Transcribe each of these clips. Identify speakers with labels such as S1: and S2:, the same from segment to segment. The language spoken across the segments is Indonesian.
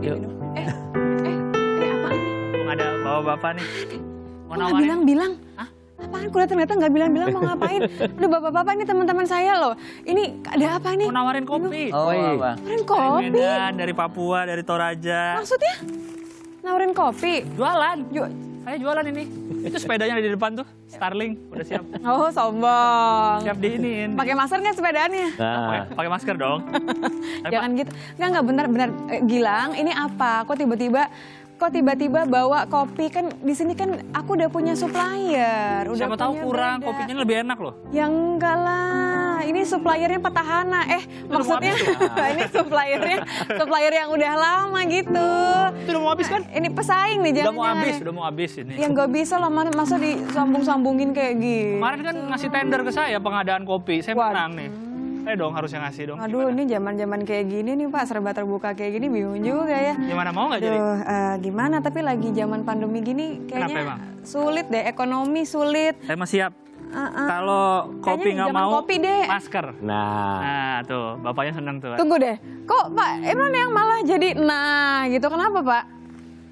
S1: Yuk.
S2: minum. Apaan nih?
S3: Ada bapak-bapak nih. Mau
S2: Kok nggak
S3: nawarin?
S2: bilang-bilang?
S3: Hah?
S2: Apaan? Kuliah ternyata nggak bilang-bilang mau ngapain? Aduh bapak-bapak ini teman-teman saya loh. Ini ada apa nih?
S3: Mau nawarin kopi.
S1: Oh iya.
S2: Nawarin
S3: Dari
S2: kopi?
S3: Medan, dari Papua, dari Toraja.
S2: Maksudnya? Nawarin kopi?
S3: Jualan.
S2: Ju-
S3: Saya jualan ini. Itu sepedanya di depan tuh. Starling, udah siap.
S2: Oh sombong.
S3: Siap diiniin.
S2: Pakai masker nggak sepedaannya?
S1: Nah,
S3: Pakai masker dong.
S2: Jangan gitu. Nggak benar-benar Gilang. Ini apa? Kok tiba-tiba bawa kopi? Kan di sini kan aku udah punya supplier. Udah
S3: Siapa tahu
S2: punya
S3: kurang,
S2: beda.
S3: kopinya lebih enak loh.
S2: Ya enggak lah. Ini suppliernya petahana. Maksudnya ini supplier yang udah lama gitu.
S3: Itu udah mau habis kan?
S2: Ini pesaing nih
S3: Udah
S2: jangan-jangan.
S3: udah mau habis ini.
S2: Ya nggak bisa lah, masa disambung-sambungin kayak gini.
S3: Kemarin kan ngasih tender ke saya pengadaan kopi, saya
S2: Waduh.
S3: menang nih. Saya dong harusnya ngasih dong.
S2: Aduh, ini zaman-zaman kayak gini nih Pak, serba terbuka kayak gini bingung juga ya.
S3: Gimana mau nggak jadi?
S2: Aduh, gimana? Tapi lagi zaman pandemi gini
S3: Kenapa
S2: kayaknya
S3: emang?
S2: sulit deh, ekonomi sulit.
S3: Saya mah siap. Kalau kopi
S2: Kayaknya
S3: nggak
S2: zaman
S3: mau,
S2: kopi deh.
S3: masker.
S1: nah.
S3: Nah tuh, bapaknya seneng tuh.
S2: Tunggu deh, kok Pak Imran yang malah jadi gitu? Kenapa Pak?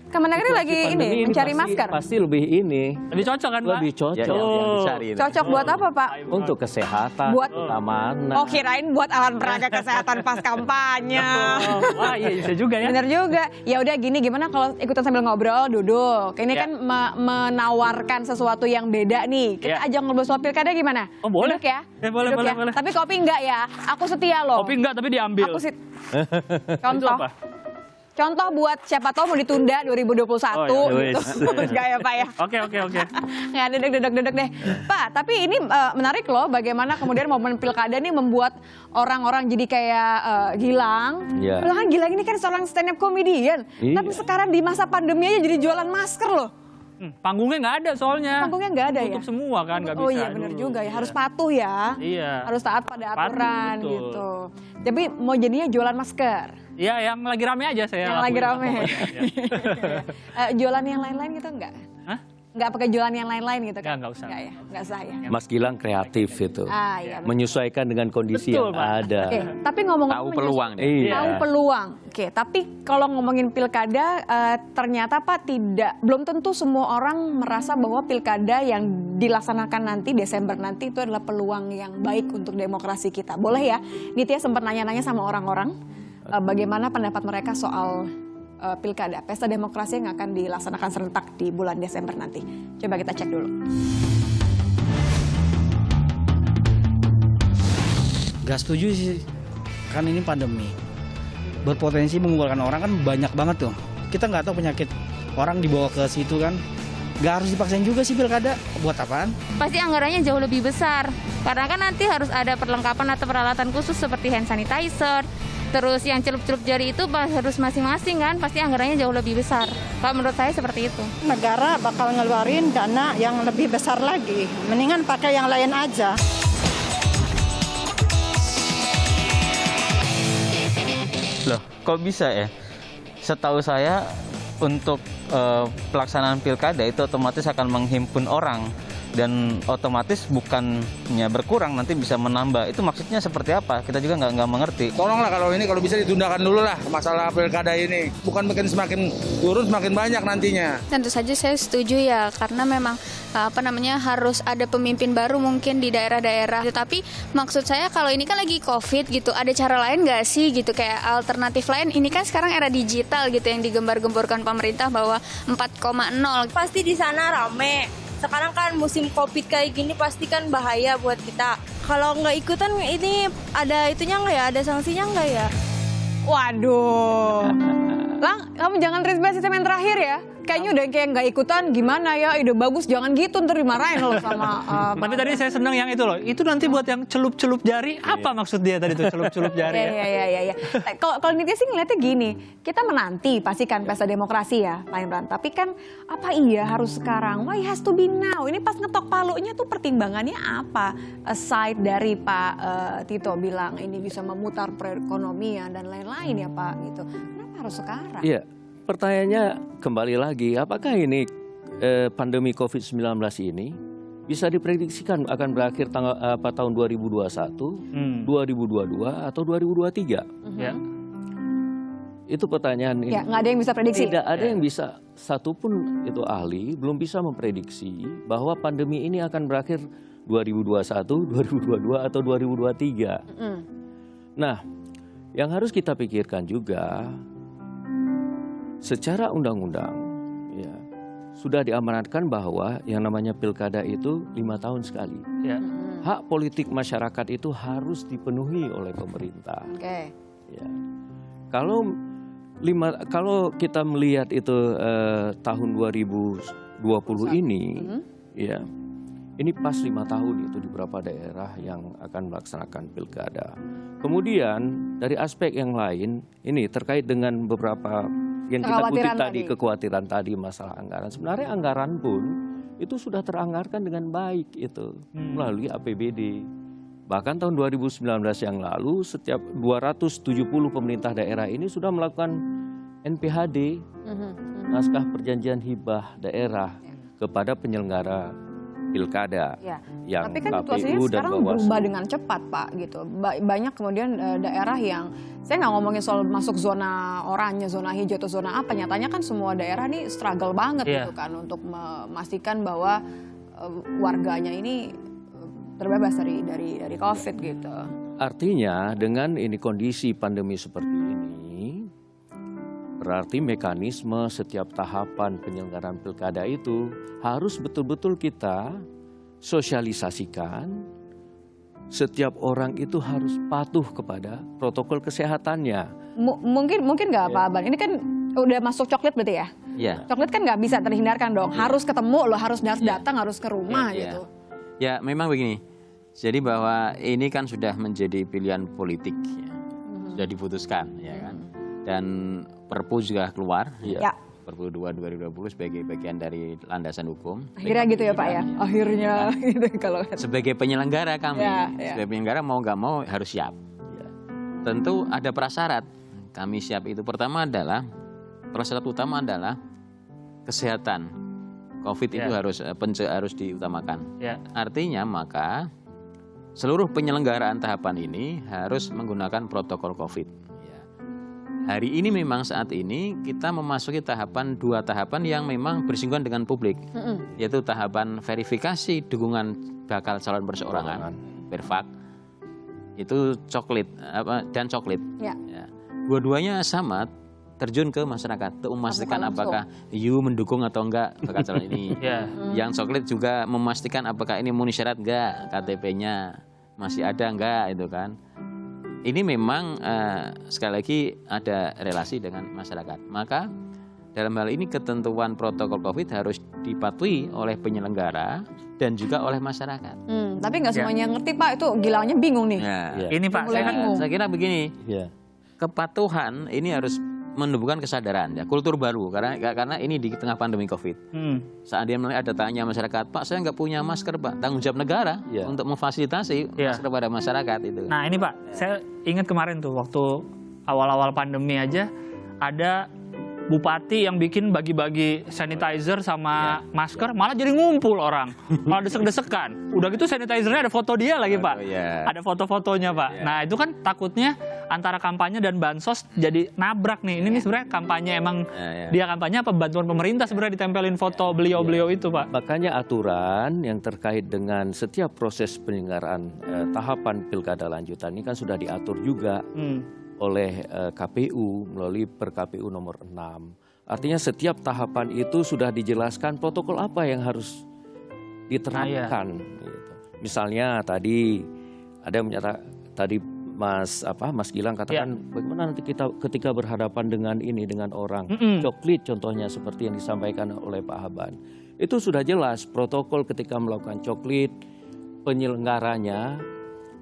S2: Kemendagri lagi
S1: Situasi
S2: ini
S1: pandemi
S2: mencari
S1: pasti-
S2: masker.
S1: Pasti lebih ini,
S3: Lebih cocok kan Pak?
S1: lebih cocok
S4: Ya,
S1: yang
S4: yang
S1: dicari.
S4: dicari.
S2: Cocok buat apa Pak?
S1: Untuk kesehatan,
S2: Buat-
S1: keamanan.
S2: Oh kirain buat alat peraga kesehatan pas kampanye.
S3: Oh, wah iya bisa juga ya.
S2: Bener juga. Ya udah gini, gimana kalau ikutan sambil ngobrol, duduk. Ini
S3: Ya.
S2: kan menawarkan sesuatu yang beda nih. Kita
S3: Ya.
S2: ajak ngobrol soal pilkada gimana?
S3: Oh, boleh.
S2: Duduk ya.
S3: Ya, boleh,
S2: Duduk
S3: boleh,
S2: ya.
S3: boleh.
S2: Tapi kopi enggak ya? Aku setia loh.
S3: Kopi enggak tapi diambil.
S2: Aku
S3: Itu
S2: contoh.
S3: apa?
S2: Contoh buat siapa tahu mau ditunda 2021
S3: Oh, ya,
S2: gitu.
S3: wis.
S2: Enggak ya Pak ya?
S3: Oke.
S2: Nggak dedek deh. Pak, tapi ini menarik loh bagaimana kemudian momen pilkada nih membuat orang-orang jadi kayak Gilang.
S1: Iya.
S2: Padahal kan Gilang ini kan seorang stand up comedian.
S1: Iya.
S2: Tapi sekarang di masa pandemi aja jadi jualan masker loh.
S3: Panggungnya nggak ada soalnya.
S2: Panggungnya nggak ada ya?
S3: Tutup semua kan, nggak bisa.
S2: Oh iya benar
S3: dulu.
S2: juga ya, harus patuh ya.
S3: Iya.
S2: Harus taat pada
S3: Patuh,
S2: aturan
S3: betul.
S2: gitu. Tapi mau jadinya jualan masker.
S3: Iya, yang lagi rame aja saya.
S2: Yang lagi
S3: lakuin
S2: rame.
S3: pokoknya, ya.
S2: Jualan yang lain-lain gitu enggak?
S3: Hah?
S2: Nggak pakai jualan yang lain-lain gitu kan?
S3: Nggak usah.
S2: Nggak ya? Nggak usah ya?
S1: Mas Gilang kreatif itu.
S2: Iya. benar.
S1: Menyesuaikan dengan kondisi
S3: Betul,
S1: yang
S3: Pak.
S1: ada.
S2: Oke, tapi ngomong-ngomong
S4: Tahu peluang deh.
S1: Iya.
S2: tahu peluang. Oke, tapi kalau ngomongin pilkada ternyata Pak belum tentu semua orang merasa bahwa pilkada yang dilaksanakan nanti Desember nanti itu adalah peluang yang baik untuk demokrasi kita. Boleh ya? Nitya sempat nanya-nanya sama orang-orang bagaimana pendapat mereka soal pilkada, pesta demokrasi yang akan dilaksanakan serentak di bulan Desember nanti. Coba kita cek dulu.
S5: Gak setuju sih, kan ini pandemi. Berpotensi mengeluarkan orang kan banyak banget tuh. Kita nggak tahu penyakit orang dibawa ke situ kan. Gak harus dipaksain juga sih pilkada, buat apaan?
S6: Pasti anggarannya jauh lebih besar. Karena kan nanti harus ada perlengkapan atau peralatan khusus seperti hand sanitizer. Terus yang celup-celup jari itu harus masing-masing kan, pasti anggarannya jauh lebih besar. Kalau menurut saya seperti itu.
S7: Negara bakal ngeluarin dana yang lebih besar lagi. Mendingan pakai yang lain aja.
S4: Loh, kok bisa ya? Setahu saya untuk pelaksanaan pilkada itu otomatis akan menghimpun orang dan otomatis bukannya berkurang nanti bisa menambah. Itu maksudnya seperti apa? Kita juga nggak mengerti.
S8: Tolonglah kalau bisa ditundakan dulu lah masalah pilkada ini. Bukan makin semakin turun semakin banyak nantinya.
S9: Tentu saja saya setuju ya, karena memang harus ada pemimpin baru mungkin di daerah-daerah. Tapi maksud saya kalau ini kan lagi COVID gitu, ada cara lain nggak sih gitu, kayak alternatif lain? Ini kan sekarang era digital gitu yang digembar-gemborkan pemerintah bahwa 4,0.
S10: Pasti di sana rame. Sekarang kan musim COVID kayak gini pasti kan bahaya buat kita. Kalau nggak ikutan ini ada itunya nggak ya? Ada sanksinya nggak ya?
S2: Waduh. Lang, kamu jangan respect sistem yang terakhir ya. Kayaknya udah kayak nggak ikutan gimana ya, ide bagus jangan gitu ntar dimarahin loh sama
S3: Tapi tadi saya senang yang itu loh. Itu nanti buat yang celup-celup jari. Apa maksud dia tadi tuh celup-celup jari?
S2: Iya. Kalau Nitya sih ngeliatnya gini, kita menanti pasti kan pesta demokrasi ya, Pak Imran. Tapi kan apa iya harus sekarang? Why has to be now? Ini pas ngetok palunya tuh pertimbangannya apa? Aside dari Pak Tito bilang ini bisa memutar perekonomian dan lain-lain ya Pak gitu. Kenapa harus sekarang?
S1: Iya, pertanyaannya kembali lagi, apakah ini pandemi COVID-19 ini bisa diprediksikan akan berakhir tahun 2021, 2022 atau 2023?
S3: Ya.
S1: Itu pertanyaan ini.
S2: Ya, nggak ada yang bisa prediksi.
S1: Tidak ada yang bisa, satupun itu ahli belum bisa memprediksi bahwa pandemi ini akan berakhir 2021, 2022 atau 2023. Nah, yang harus kita pikirkan juga, secara undang-undang ya, sudah diamanatkan bahwa yang namanya pilkada itu 5 tahun sekali.
S3: Ya.
S1: Hak politik masyarakat itu harus dipenuhi oleh pemerintah.
S2: Oke.
S1: Ya. Kalau kita melihat itu tahun 2020 ini, ya, ini pas 5 tahun itu di beberapa daerah yang akan melaksanakan pilkada. Kemudian dari aspek yang lain, ini terkait dengan beberapa yang kita kutip tadi, kekhawatiran tadi masalah anggaran. Sebenarnya anggaran pun itu sudah teranggarkan dengan baik itu melalui APBD. Bahkan tahun 2019 yang lalu, setiap 270 pemerintah daerah ini sudah melakukan NPHD, naskah perjanjian hibah daerah kepada penyelenggara pilkada.
S2: Ya.
S1: Yang
S2: Tapi kan
S1: KPU
S2: situasinya
S1: dan
S2: sekarang
S1: Bawaslu.
S2: berubah dengan cepat, Pak. Gitu. Banyak kemudian daerah yang, saya nggak ngomongin soal masuk zona oranye, zona hijau atau zona apa. Nyatanya kan semua daerah nih struggle banget gitu kan untuk memastikan bahwa warganya ini terbebas dari COVID gitu.
S1: Artinya dengan ini kondisi pandemi seperti ini, berarti mekanisme setiap tahapan penyelenggaraan pilkada itu harus betul-betul kita sosialisasikan. Setiap orang itu harus patuh kepada protokol kesehatannya.
S2: Mungkin nggak Pak Aban? Ini kan udah masuk coklit berarti ya?
S4: Ya.
S2: Coklit kan nggak bisa terhindarkan dong. Harus ketemu loh, harus datang, harus ke rumah gitu.
S11: Ya memang begini. Jadi bahwa ini kan sudah menjadi pilihan politik, ya. Sudah diputuskan, ya kan. Dan Perpu juga keluar,
S2: Ya.
S11: Perpu 2/2020 sebagai bagian dari landasan hukum.
S2: Akhirnya gitu ya Pak ya? Akhirnya gitu kalau
S11: Sebagai penyelenggara kami,
S2: Ya.
S11: sebagai penyelenggara mau nggak mau harus siap. Tentu ada prasyarat kami siap itu. Pertama adalah, prasyarat utama adalah kesehatan. COVID itu harus diutamakan. Artinya maka seluruh penyelenggaraan tahapan ini harus menggunakan protokol COVID. Hari ini memang saat ini kita memasuki dua tahapan yang memang bersinggungan dengan publik, yaitu tahapan verifikasi dukungan bakal calon perseorangan, Perfak, itu dan coklit.
S2: Ya.
S11: Dua-duanya sama, terjun ke masyarakat untuk memastikan apakah you mendukung atau enggak bakal calon ini. Yang coklit juga memastikan apakah ini memenuhi syarat enggak, KTP-nya masih ada enggak, itu kan. Ini memang sekali lagi ada relasi dengan masyarakat. Maka dalam hal ini ketentuan protokol COVID harus dipatuhi oleh penyelenggara dan juga oleh masyarakat.
S2: Tapi nggak semuanya ngerti Pak, itu Gilangnya bingung nih.
S3: Ini Pak,
S11: saya kira begini, kepatuhan ini harus menumbuhkan kesadaran, ya, kultur baru, karena ini di tengah pandemi COVID. Saat dia mulai ada tanya masyarakat, Pak saya nggak punya masker Pak, tanggung jawab negara untuk memfasilitasi masker pada masyarakat itu.
S3: Nah ini Pak, saya ingat kemarin tuh waktu awal-awal pandemi aja ada bupati yang bikin bagi-bagi sanitizer sama masker, malah jadi ngumpul orang, malah desek-desekan. Udah gitu sanitizernya ada foto dia lagi Pak, ada foto-fotonya Pak. Nah itu kan takutnya antara kampanye dan bansos jadi nabrak nih. Ini sebenarnya kampanye emang dia kampanye apa bantuan pemerintah sebenarnya ditempelin foto beliau-beliau itu Pak.
S1: Makanya aturan yang terkait dengan setiap proses penyelenggaraan tahapan pilkada lanjutan ini kan sudah diatur juga oleh KPU melalui Per-KPU nomor 6. Artinya setiap tahapan itu sudah dijelaskan protokol apa yang harus diterapkan. Gitu. Misalnya tadi ada yang menyatakan, tadi Mas Gilang katakan bagaimana nanti kita ketika berhadapan dengan orang coklit contohnya seperti yang disampaikan oleh Pak Haban. Itu sudah jelas protokol ketika melakukan coklit, penyelenggaranya,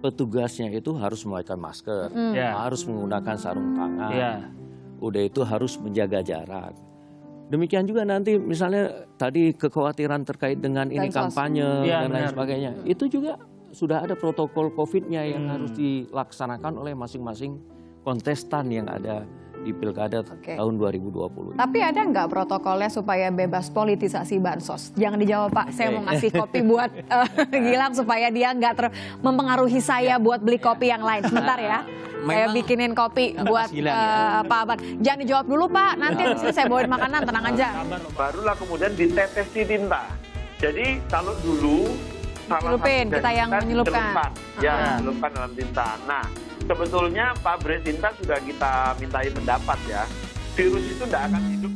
S1: petugasnya itu harus memakai masker, harus menggunakan sarung tangan, udah itu harus menjaga jarak. Demikian juga nanti misalnya tadi kekhawatiran terkait dengan ini kampanye dan lain sebagainya, itu juga sudah ada protokol COVID-nya yang harus dilaksanakan oleh masing-masing kontestan yang ada di pilkada tahun 2020.
S2: Tapi ada nggak protokolnya supaya bebas politisasi bansos? Jangan dijawab Pak, saya mau ngasih kopi buat Gilang supaya dia nggak mempengaruhi saya buat beli kopi yang lain. Sebentar ya. Kayak bikinin kopi buat Pak Aban. Jangan dijawab dulu Pak, nanti habis ini saya bawain makanan, tenang aja.
S12: Barulah kemudian ditetesi tinta. Jadi kalau dulu
S2: Nyelupin, kita yang menyelupkan.
S12: Ya, menyelupkan dalam tinta. Nah, sebetulnya pabrik tinta sudah kita mintai pendapat ya. Virus itu tidak akan hidup